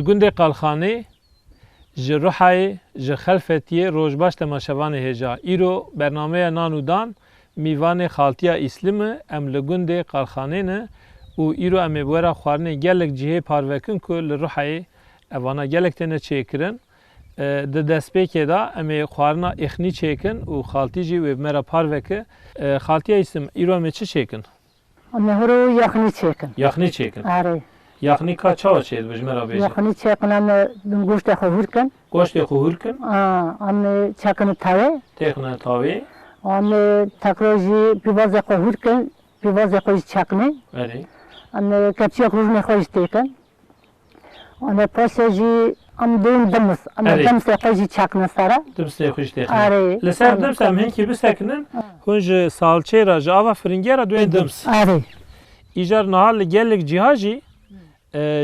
gundê qalxanê ji Rihayê ji Xelfetiyê rojbaş temaşevanê hêja. Îro bernameya nan û dan mîvanê xaltiya îslimê em li gundê qalxanê ne û îro em ê wera xwarinê gelek cihê parvekin ku li Rihayê evana gelek têne çêkirin. Di destpêkê da em ê xwarina êxnî çêkin û xaltî jî wê me re parveke. Xaltiya îslim îro em ê çi çêkin? Em ê hûro yaxnî çêkin. Yaxnî çêkin. Arê. Yaxnî ka çawa çê dibêje me ra bêje? Yaxnî çêkin em ê goştê xwe hûr kin. Goştê xwe hûr kin, Em ê çekin tavê. têxine tavê. Em ê tekrar jî pîvazê xwe hûr kin. Pîvazê xwe jî çekinê. Erê. Em ê kepçeya hûrnê xwe jî têkin. Em ê paşê jî em dên dimis. Em ê Erê. dimisê xwe jî çekin sere. Dimsê xwe jî têxine. Erê. Li ser dims em hinkî bisekinin, hûn ji salçê ra ji ava firingê ra duên dims. Erê. Îjar niha li gelek cîha jî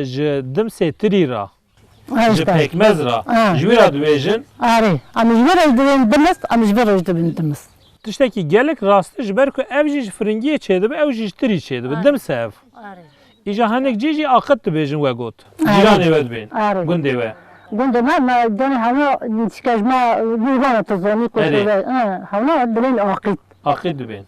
ji dimsê tirî ra, ji pekmez ra, ji wî ra dibêjin. Erê. Em ji vê re jî dibên dimis, em ji vê re jî dibên dimis. Tiştekî gelek rastî ji ber ku ev jî ji firingiyê çêdibe, ew jî ji tirî çêdibe. Dims ev. Îja hinek cî jî aqit dibêjin we got. Cîranê we dibên. Erê. Gundê we. Gundê me donê hewna çikejme nûrana tizanî ku Erê. hewna dilên aqît. Aqît dibên.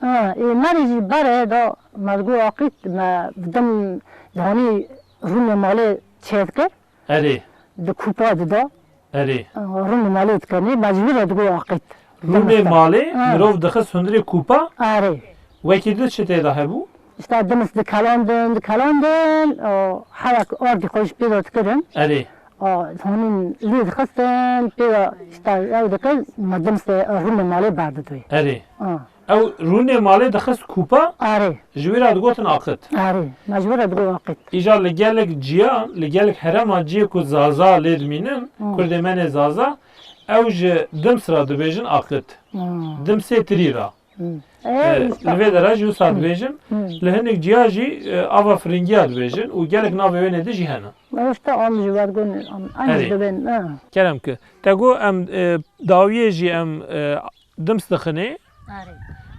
Merê jî berê da mergo aqît me bidim danî rûnê malê çêdikir. Erê. Di kupa dida. Erê. Rûnê malê dikinî me ji vî re digo aqît. Rûnê malê mirov dixist hundirê kupa, Erê. wekî di çi tê de hebû? İşte dimis dikalandin, hewek ardî xwe ji pê de dikirin. Erê. Hûnên lê dixistin, pê de işte ew dikir, me dimisê rûnê malê berdidî. Erê. Ew rûnê malê dixist kupa, Erê. ji wî ra digotin aqit. Erê. Me ji vê re digo aqît. Îja li gelek ciyan, li gelek herema ciyê ku zaza lê dimînin, Kurdê me nê zaza, ew ji dims ra dibêjin aqit. Dimsê tirî ra. Li vê de re jî wisa dibêjin, li hinek ciya jî ava firingiya dibêjin û gelek navê wê de jî hene. İşte am ji wergon em Erê. ji dibên. Kerem ki, te got em dawiyê jî em dims dixinê Erê.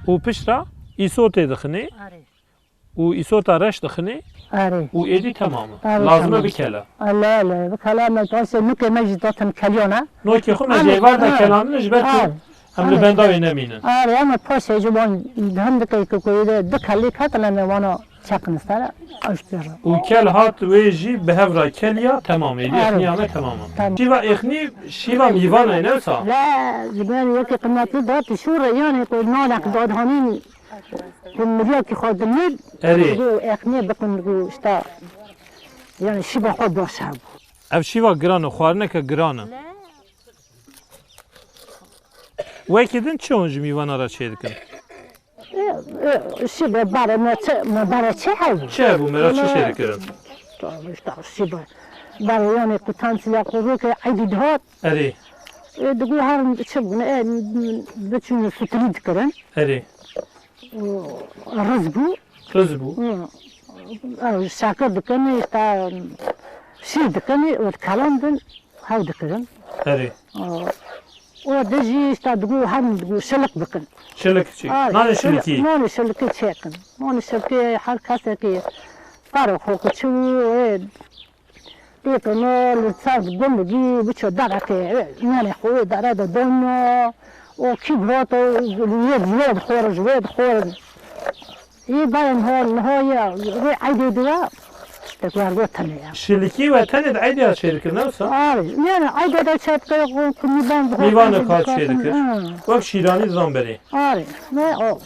û pişta îsotê dixinê Erê. û îsota reş dixinê Erê. û êdî temam e. Erê, Lazim e tamam. bikele. Lê, bikele me pasê nûkê me jî datin kelyana. Nokê xwe me jêvar da kelanîne ji ber ku em li benda wê nemînin. Erê, em pasê ji wan hin dikey ku di kelî hatin em ê wana çekin sere. Ew ji pê re. û kel hat wê jî bi hev ra keliya temam êdî Erê. exniya me temam e. Tamam. Şîva exnî şîva mîvan e ne wisa? La, ji ber yekê qimetî da tişûre yanê ku nanek dadhanîn ku miryakî xwe dimîr. Erê. Exnê bikin ku işte yani şiva xwe baş hebû. Ev şîva giran e, xwarineke giran e. Wekî din çi hûn ji mîvana ra çê dikin? Şiva bare me bare çi hebû. Çi hebû me ra çi çê dikirin? İşte şiva. Bare yani ku tansila kurukê eydî dihat. Erê. Digo her çi bûne biçûn sütî dikirin. Erê. Riz bû. Riz bû. Şakir dikin işte şîr dikin û kalandin hev dikirin. Erê. O da jî işte digo her digo şilik bikin. Şilik çi. Nanê şilikî. Nanê şilikî çêkin. Nanê şilikî her kesekî parê xwe ku çû dêkine li ser gundikî biçe derekê nanê xwe dere de donya û kîbrat wê dixwarin ji wê dixwarin. Yê berên nihayê wê eydê dibe işte wergotin ya. Şilikî we tenê de eydiya çê dikir ne wisa? Yani eydê de çêdikir ku mîvan Mîvanê ka çê dikir. Wek şîranî zan berê. Ne o?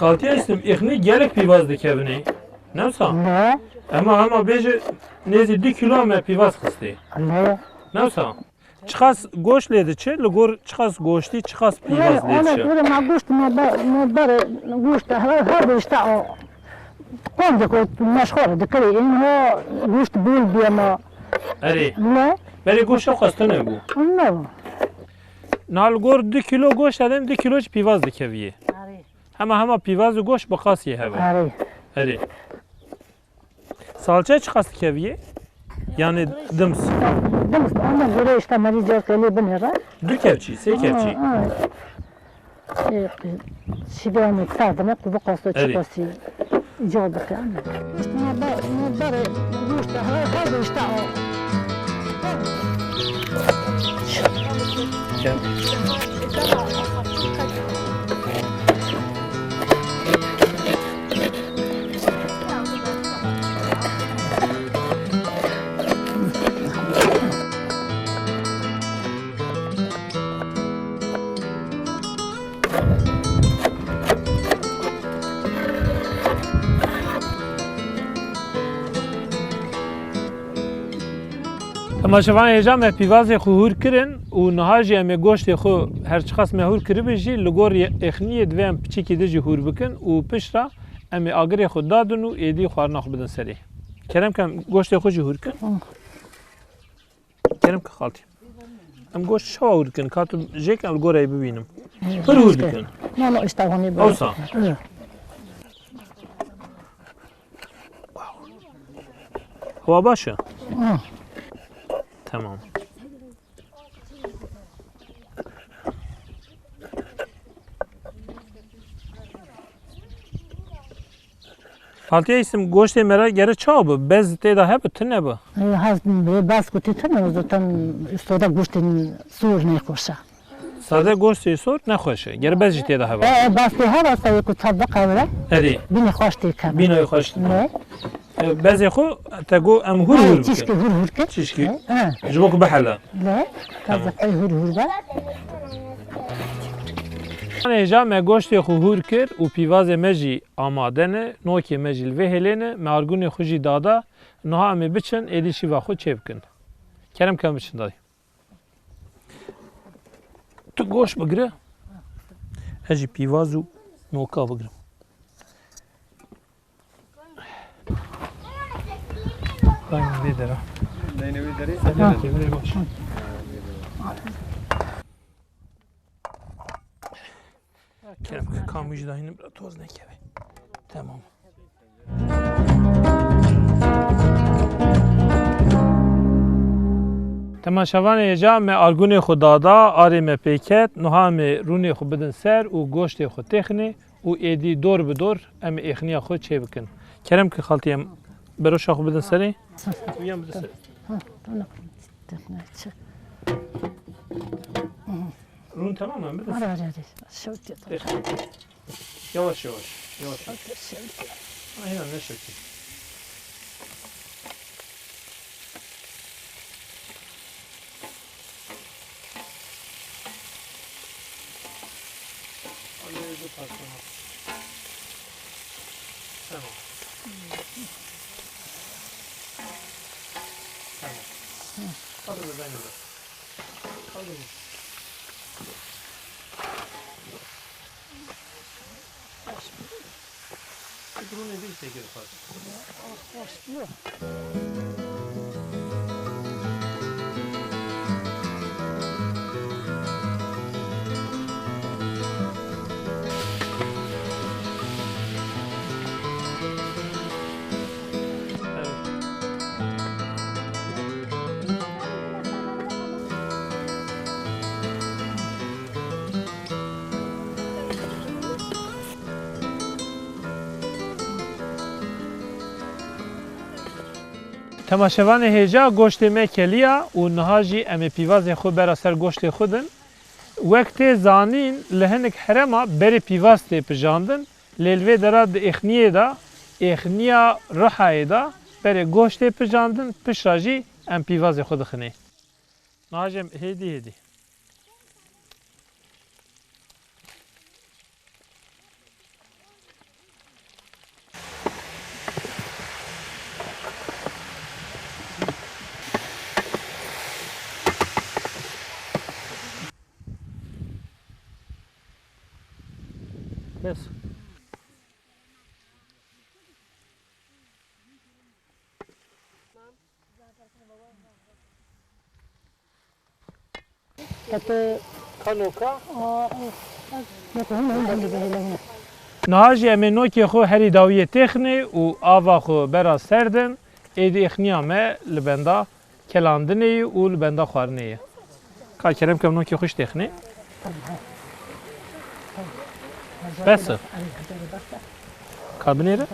Xaltiya îslim exnî gelek pîvaz dikevînê. Ne wisa? Ne? Ema bêje nêzî 2 kilo me pîvaz xistê. Ne? Ne wisa? Çiqas goş lê diçe, li gor çiqas goştî, çiqas pîvaz lê diçe. Öyle ma goşt me bare goşt her işte o konde ko meşhur dikri inho goşt bul diye ma Erê. ne? Berê goşa xwestin hebû. Ne? Nal gor 2 kilo goş edem 2 kilo jî pîvaz dikeviye. Hema pîvaz û goş bi qasiyê hebe. Erê. Salça çiqas dikeviye? Yani dims. Dims ama göre işte merica keli binira. 2 kepçî, 3 kepçî. Şiganı tardım hep bu qasta Erê. çıkası. İcabı kan. İşte ne bare goşt her işte o Gel. تماشاوان هجا me pîvazê xwe hûr kirin û niha jî em ê goştê xwe herçiqas me hûr kiribê jî li gor exniyê divê em piçîkê de jî hûr bikin û pişta em ê agirê xwe dadin û êdî xwarina xwe bidin serê. Kerem ke em goştê xwe jî hûr kin. Kerem ke xaltî. Em goşt şawa hûr kin ka tu jêk em li gorayê bibînim. Pir hûr bikin. Mama istavani Ewsa. Hava baş e? Tamam. Haltiye isim goştê me gere çawa bı? Bez tê da hebe tune bı? Hazm bas kuti tane zaten üstada gustin sur ne koşa. Sade goştê sor nexweş e. Gere bez jî tê da hebe. Bas te hava sa ku tabak avre. Herî. Bini xoş te kan. Bînoyê xweş. Ne? Bezê xwe te got em hûr hûr Çişki bikin. hur hur ke. Çişkî. Ji bo ku bihele. Ne? Kaza ay hur hur ba. Hêja me goştê xwe hûr kir û pîvazê me jî amade ne, nokê me jî li vê hêlê ne, me argunê xwe jî dada, niha em ê biçin êdî şîva xwe çê bikin. Kerem ke em biçin dayê. Tu goş bigire. Ez jî pîvaz û noka bigirim. Dayım vê dere. Neyine bir deri? Vê baş. Kerem ke kamuj dayını biraz toz nekeve. Tamam. Temaşavan êca me argunê xwe dada, arê me pêket, niha me rûnê xwe bidin ser û goştê xwe texne û êdî dor bi dor em ê exniya xwe çê bikin. Kerem ki xaltî em beroşa xwe bidin serê? Yan bidin serê. Rûn tamam mı? Bidin serê. Ara ara. Şevti. Yavaş yavaş. Yavaş yavaş. Aynen ne şekil. Tamam. Tamam. Hadi ben de. Hadi. Bunu ne bir şekilde yaparız. Temaşevanê hêja goştê me keliya û niha jî em ê pîvazê xwe bera ser goştê xwe din. Wek tê zanîn li hinek herema berê pîvaz tê pijandin, lê li vê dera di exniyê da, exniya rihayê da berê goştê pijandin, pişra jî em pîvazê xwe dixinê. Niha jî em hêdî hêdî. Bes. Katı Kanoka. ne koyun ben de böyle. Niha jî em ê nokê xwe herî dawiyê texne û ava xwe bera serdin, êdî exniya me li benda kelandinê û li benda xwarinê ye. Ka kerem ke em nokê xwe ji texne. Bes e. Ka binêre?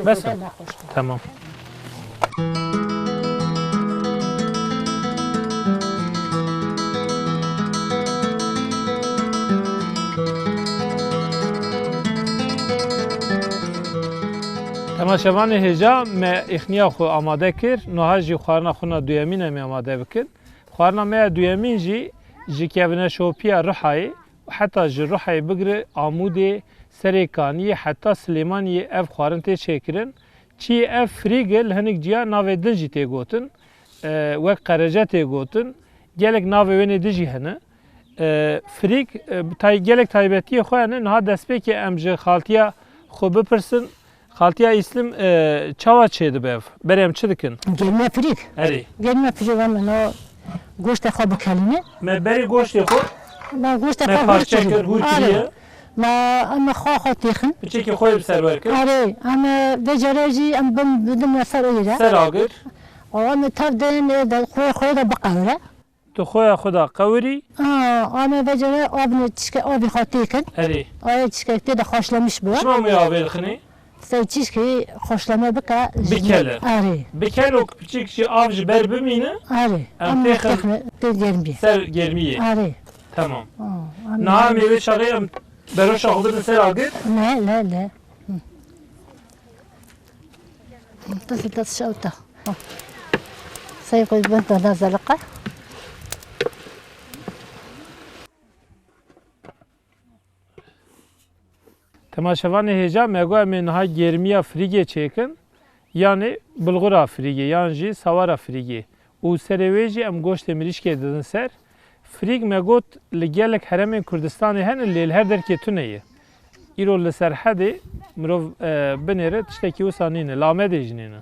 Bes e. Tamam. تماشاوان هجا ما اخنیا خو آماده کر نوها جی خوارنا خونا دویمین می آماده بکن خوارنا ما دویمین جی کبنه شوپیا روحای و حتی جی روحای بگره آموده سریکانی حتی سلیمانی اف خوارن تی چکرن چی اف فریگل هنگ جیا ناوی دنجی تی گوتن و قرجه تی گوتن گلک ناوی ونی دجی هنه فریگ تای گلک تایبتی خوانه نها دست به که ام جی خالتیا خو بپرسن خالتیا اسلام چاوا چه دبف بریم چه دکن gelme frik. اری Gelme frik ama no goşt xo bkelime. ما بری گوشت خود Ma goşt ما xo پارچه کر هور کریه Ma ama xo tixin. بچه که خوی بسر ورکر Are ama veceraji am bim bidim sar ira. سر آگر Ama tabden da xo da baqara. تو خوی خدا قوری Ama vecera abne çike abi xatikin. اری Ay çike de xoşlamış bu. شما می آویل خنی Say çişki xoşlama bika. Bikele. Are. بکلوک بچه که آب جبر بمینه Are. Am Ama tixin. tixin de gelmi. سر گرمیه Are. تمام Ama نه میوه شاقی ام بروش آخودن سر آگر لا تصل شوطة سيقول بنت هذا زلقة تماشاوان هجا مگو امی نها گرمیا فریگه چیکن yani bulgura frigi yani jî sawara frigi û serê wê jî em goştê mirîşkê didin ser frig me got li gelek heremên Kurdistanê hene lê li her derkê tune ye îro li ser hedê mirov binêre tiştekî wisa nîne lamedê jî nîne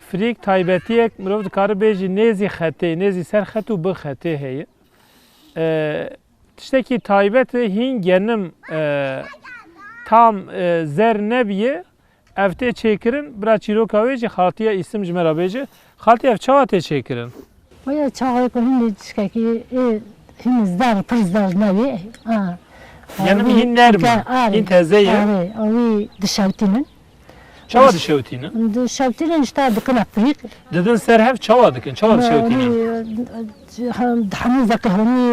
frig taybetiyek mirov dikare bêjî nêzî xetê nêzî ser xet û bi xetê heye tiştekî taybet e hîn genim tam zer nebiye evte çekirin bira çîroka wê jî xaltiya îsim ji me re bêje xaltiya ev çawa tê çêkirin ويا تشاغي كل هني تشكاكي هني زدار برزدار نبي yani hîn nerme hîn teze ye أوي دشاوتينن çawa dişewtîne دشاوتينن اشتا دكنا فريق didin ser hev çawa dikin çawa dişewtîne حميز ذاك هوني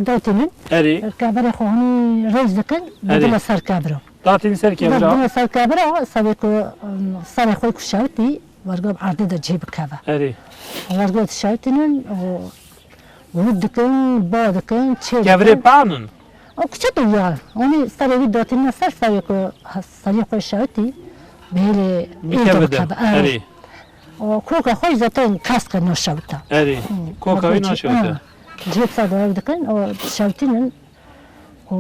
دوتينن erê كابرا خو هوني رز دكن بدنا سر كابرا datîn ser kevra بدنا سر كابرا سابقو سر خوي كشاوتي ورقب عرضي دا جيب كابا erê ورقب تشاوتينن ودكن بادكن تشيل kevrê panin O küçük ya. Onu sarı dotine sar sarı ko sarı ko şahti. Böyle mikevede erê O koka hoş zaten kaska no şahta. erê koka wî naşewte Cep sadar dikın o şahtinin o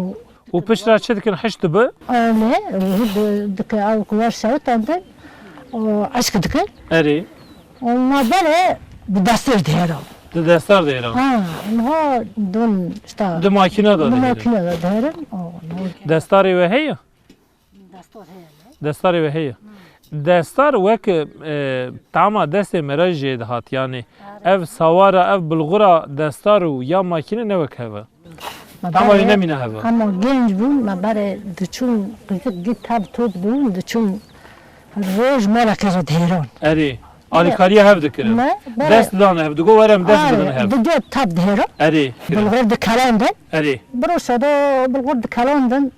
û pişra çi dikin heş dibe öyle dik av kuvar şahtandan o aşk dikın. erê Ama böyle bir dastır diyor. di destar de êran Ama don işte di makine da bu dihêlin makine da derim. O destarê we heye dastır he. destarê we heye destar wek tama destê me re jê dihat yani ev sawara ev bulgura destar û ya makine ne wek heve tama wê nemîne heve Ama genç bun, ma bare diçun git tab top bun diçun roj mera kara dheron. erê alîkariya hev dikirin Ne? dest didane hev digo werem dest didin hev Dige tab dheron. erê kirin Bulgur de kalandan. erê Bro şada bulgur de kalandan.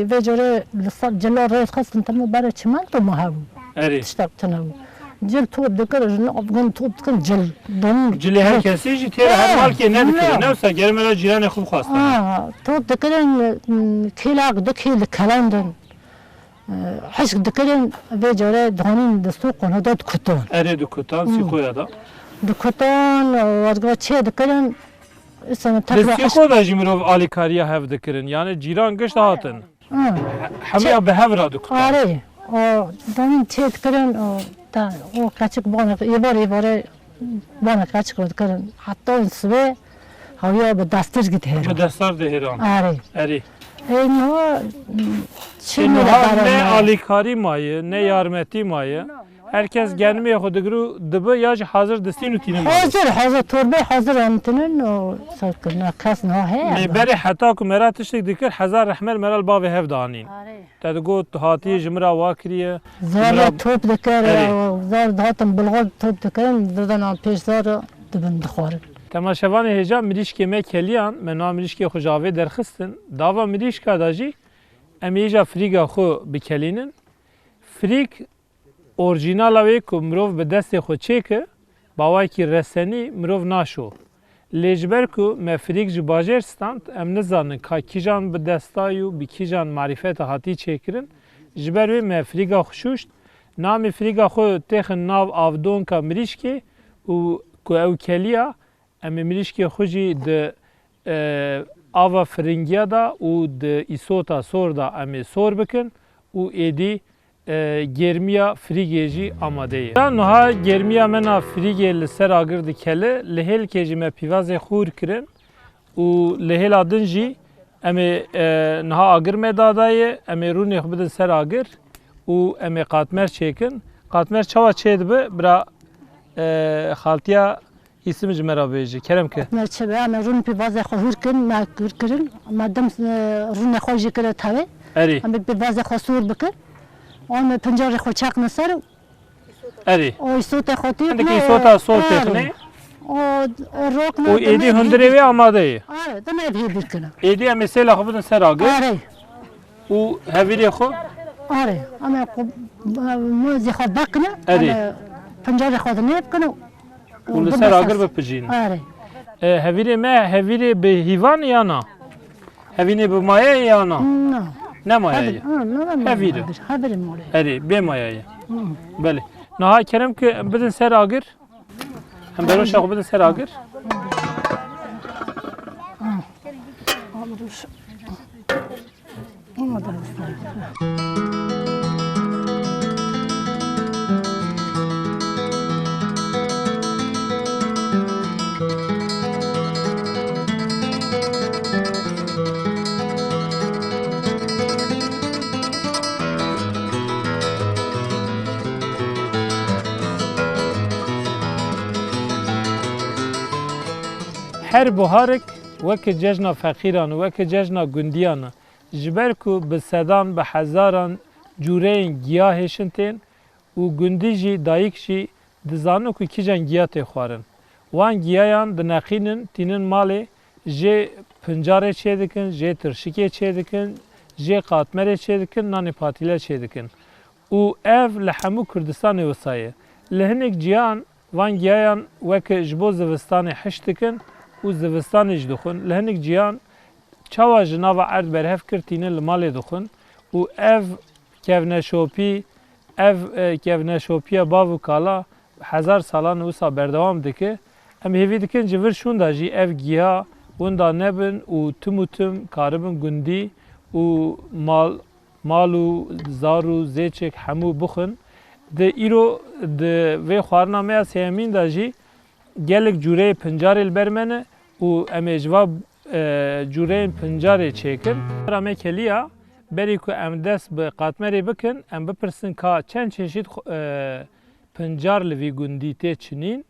Ve jore lisar celal reis khastin tamu bare çiman to mahav. erê İştak tanam. Cel top dikir jin afgan top dikin cel. Don cilê her kesî jî têre her malkê ne dikirin newsa germela cîranê xwe xwastin top dikirin kilak dikil de kalandan. Haşk dikirin ve jore dhanin de suqon hadat kuton. erê dikutan sîkoya da Dikutan warga çe dikirin sana li takla sîko da jî mirov alîkariya hev dikirin yani cîran gişt hatin hemiya bi hev ra dikutan Are o dhanin çe dikirin o da o kaçık bana ibare bana kaçık dikirin hatta sve havya be dastır gider. bi destar de hêran Are erê no Şimdi çine ne alîkarî maye ne yarmetî maye herkes gelmeye xudugru dibe ya hazır destin u tinin. حاضر تربه حاضر انتنن و سكرنا كاس نها هي بری حتی که مرا تشتک دکر هزار رحمل مرال باوی هف دانین. تا گو هاتی جمرا واکریه. زار توپ دکر زار دهاتم بلغت توپ دکرن دادن پیش زار دبن دخوارن. تماشاوان هجا مریش که می کلیان من مریش که خوشاوی درخستن داوا مریش که داجی امیجا فریگا خو بکلینن فریگ اورجینال وی کو مروف به دست خو چیکه باوای کی رسنی مروف ناشو لجبر کو مفریگ ج باجرستان ام نزانن کا کیجان به دستایو بی کیجان معرفت هاتی چیکرین جبر وی مفریگا خوشوشت نام فریگا خو تخن ناو افدون کا مریش کی او کو او کلیا ام مریش کی خوجی د آوا فرنگیا دا او د ایسوتا سور دا ام سور بکن او ایدی گرمیا فریگیجی آماده ای. نها گرمیا منا فریگی لسر آگر دکله لهل کجی ما پیواز خور کرن و لهل آدنجی امی نها آگر مدادای امی رونی خبد سر آگر و امی قاتمر چیکن قاتمر چوا چید به برا خالتیا اسم جمرا بیجی کرم که مرچه به امی رون پیواز خور کن ما کور کرن مادم رون خوشی کرد تاوی اری امی پیواز خسور بکن آن پنجره خود چک نسر اری او صوت خودی اندکی صوتا صوت تخنه او روک او ایدی هندره وی آماده ای آره دم ابی بیکنم ایدی امی سیل خبدن سر آگر آره او هویری خو آره اما موزی خود بکنه اری پنجره خود نیب کنه و لسر آگر بپجین آره هویری ما هویری به هیوان یا نه هویری به مایه یا نه نه نه مایه هویری هویری موله اری به مایه بله نها کرم که بدن سر آگر هم بروش آقا بدن سر آگر هر بهارک وک جشن فقیران وک جشن گندیان جبر کو به صدان به هزاران جوره گیاهشنتین و گندی جی دایک جی دزانو کو کیجان گیاه خوارن وان گیاهان د نخینن تینن مالی جه پنجاره چه دکن جه ترشیکه چه دکن جه قاتمره چه دکن نانی پاتیله چه دکن و اف لحمو کردستان وسایه لهنک جیان وان گیاهان وک جبو زوستان حش دکن و زوستانش دخون لهنک جیان چاوا جناوا عرض برهف کرتینه لمالی دخون و اف کفنشوپی باو کالا هزار سالان وسا بردوام دکه ام هیوی دکن جور شون دا جی اف گیا وندا نبن و تم کاربن گندی و مالو زارو زیچک همو بخون ده ایرو ده وی خوارنامه سیمین دا جی gelek cüre pencarel bermene u em ecva cüre pencare çekin. Rame keliya beri ku em dest bi qatmerê bikin em bipirsin ka çend çeşit pencar li vî gundî tê çinîn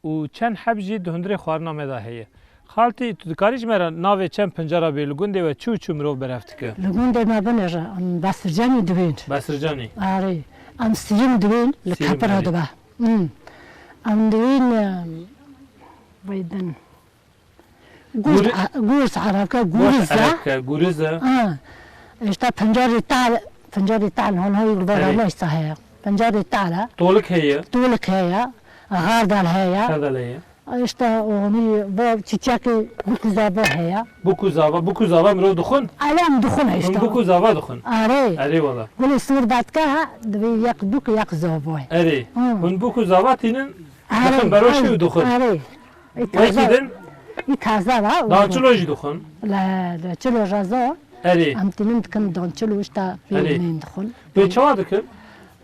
û çend heb jî di hundirê xwariname da heye. Xaltî tu dikarî ji me re navê çend pencara bê li gundê ve çû çû mirov berhev dike? Li gundê me binêje em Besircanî dibîn. Besircanî. Arê em sîrim dibîn li kepira dibe. Em dibîn ويدن قرص حركة قرصة اشتا فنجاري تعال هون هاي البرا ليش صحيح فنجاري تعال طولك هي غاردال هي اشتا هوني باب تشاكي بوكوزابا هي بوكوزابا مرو دخون علام دخون اشتا بوكوزابا دخون اري والله قولي الصور بعد كها دبي يقدوك يقزابوي اري هون بوكوزابا تينن دخن بروشي ودخون اري وكيدن يتهزا دا چلوجي دخون لا چلو جازا اري ام تنين دكن دون چلو اشتا بينين دخون بي چوا دكن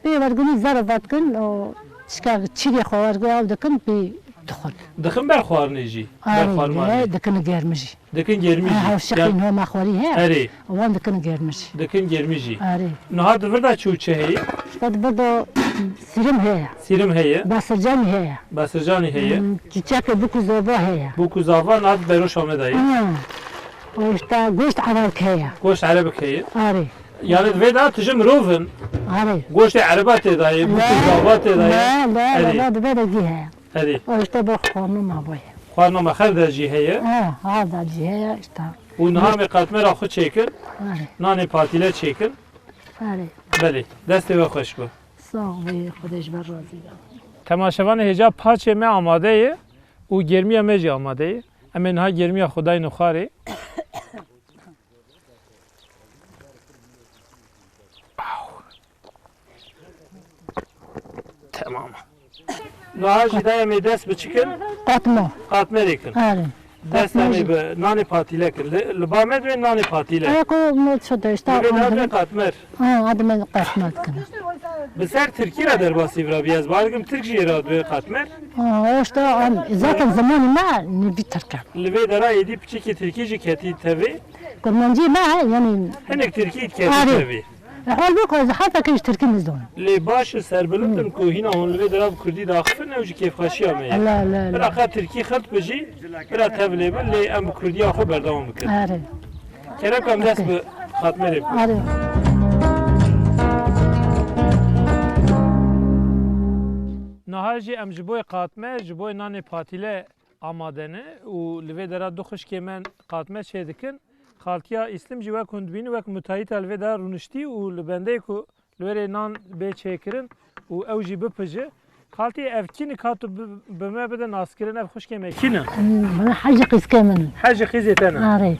بي ورغني زار دكن او شكا چيري خوارغا دكن بي دخون دخن بر خوارنيجي بر خوارماني دكن گرمجي ها شقين هو مخوري هي اري وان دكن گرمجي دكن گرمجي اري نهاد وردا چو چه هي شتاد بدو سرم هيا سیرم هیه بسرجان هيا بسرجانی هیه چیچک بکو زبا هيا بو کوزاوان اد بروش آمدایی واشتا گوشت عراق هيا گوشت عربک هیه آره یعنی دوی دا تجم روفن آره گوشت عربات دایی بو کوزاوات دایی لا لا هذه. لا بدا جي هيا هدی واشتا بخوانو ما بايه خوانو مخر در جی هیه هذا جي هيا اشتا و نهار می قاتمه را خود چیکن آره نان پاتیله چیکن آره بله دست و خوش بو ساق بي خودش بر راضی تماشاوان هجا پاچه می آماده ای و گرمی می جی آماده ای اما اینها گرمی خدای نخاره تمام نهار جدای می دست بچکن قطمه قاتمه ریکن آره دست همی به نان پاتیله کن لبامه دوی نان پاتیله ايكو مو شده اشتا دوی دوی قاتمر عدم قسمت کنه بسر ترکی را در باسی برا بیاز بارگم ترک جی را دوی قاتمر اشتا ذاك الزمان ما نبي تركب لوی درا ایدی پچی که ترکی جی کتی تاوی كنا نجي معها يعني هنک ترکی کتی آره. تاوی حال بيكو حتى كيش تركي مزدون لی باش سربلوتن کو هینا هون لوی درا کردی داخفن اوجی کیف خاشی آمی لا لا برا لا قد ترکی خلط بجی برا تاولی بل لی ام کردی آخو بردام بکن آره کرم کم دست به خاتمه ری بکن آره نهار جی ام جبوی قاتمه جبوی نان پاتیله آماده نه و لوی درا دو خشکی من قاتمه چه دکن خالتیا اسلام جی وک هندبین وک متایت الوی در رونشتی و لبنده کو لوی نان به چکرین و او جی بپجه خالتی افکین کاتو بما بدن اسکرین اف خشکی مکینه من حاجة قيس كامل حاجه خیزه تنه آره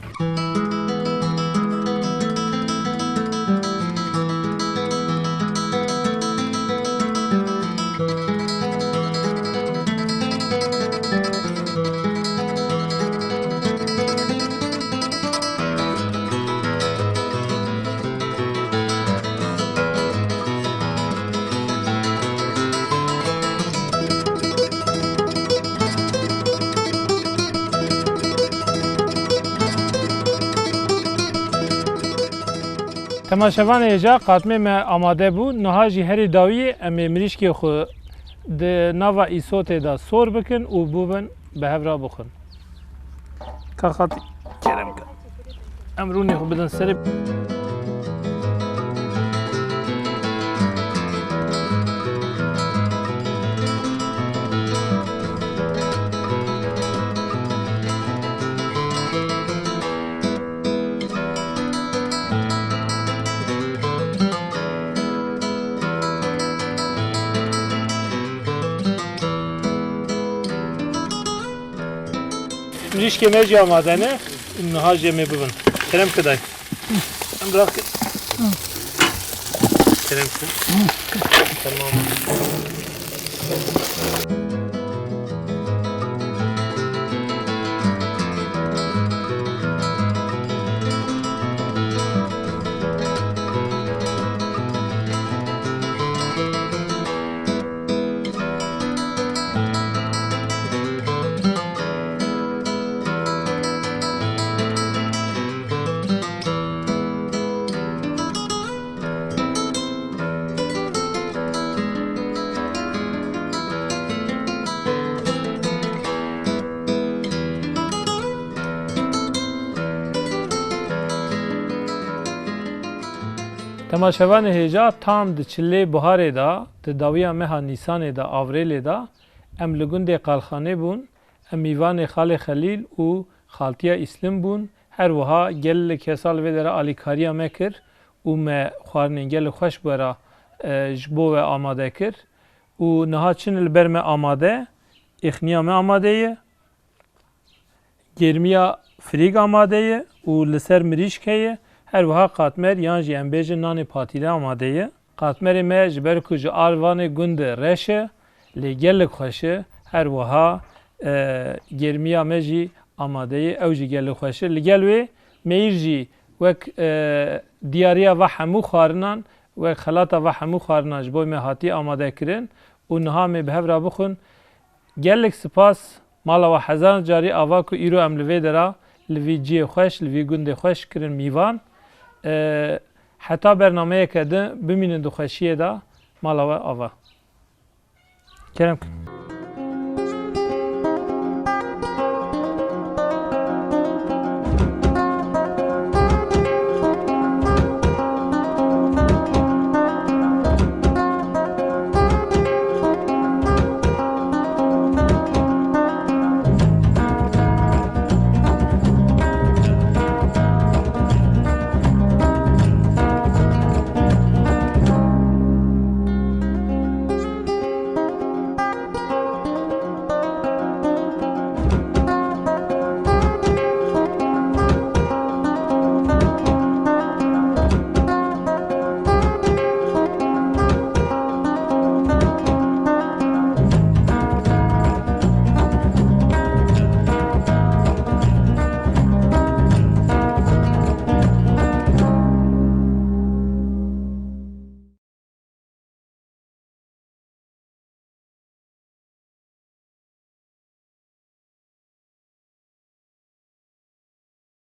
تماشاوان ایجا قاتمه ما آماده بود نهار جی هری داوی امی مریشکی خو ده نوا ایسوت دا سور بکن و بوبن به هفرا بخون که خاطی کرم کن امرونی خو بدن سری مریشکی میجی آماده نه نهار جی می ببن کرم کدای ام براک کرم کن تمام تماشاوان هجا تام د چله بهاره دا د داویا مها نیسان دا آوریل دا ام لگند قالخانه بون ام میوان خال خلیل و خالتیا اسلام بون هر وها گل کسال و در آلیکاریا مکر و ما خوارنین گل خوش برا جبو و آماده کر و نها چن البرم آماده اخنیا ما آماده گرمیا فریگ آماده و لسر مریش که هر وها قاتمر یان جی امبیج نان پاتیله آماده یه قاتمر ما جبر کج آروان گند رشه لگل خوشه هر وها گرمیا مجی آماده یه او جی گل خوشه لگل وی میر جی وک دیاریا و همو خارنان و خلاطا و همو خارنان جبوی مهاتی آماده کرن و نها می به را بخون گلک سپاس مالا و حزان جاری آوا کو ایرو ام لوی درا لوی جی خوش لوی گند خوش کرن میوان حتی برنامه کده ببینید خوشیه دا مالا و آوا Kerem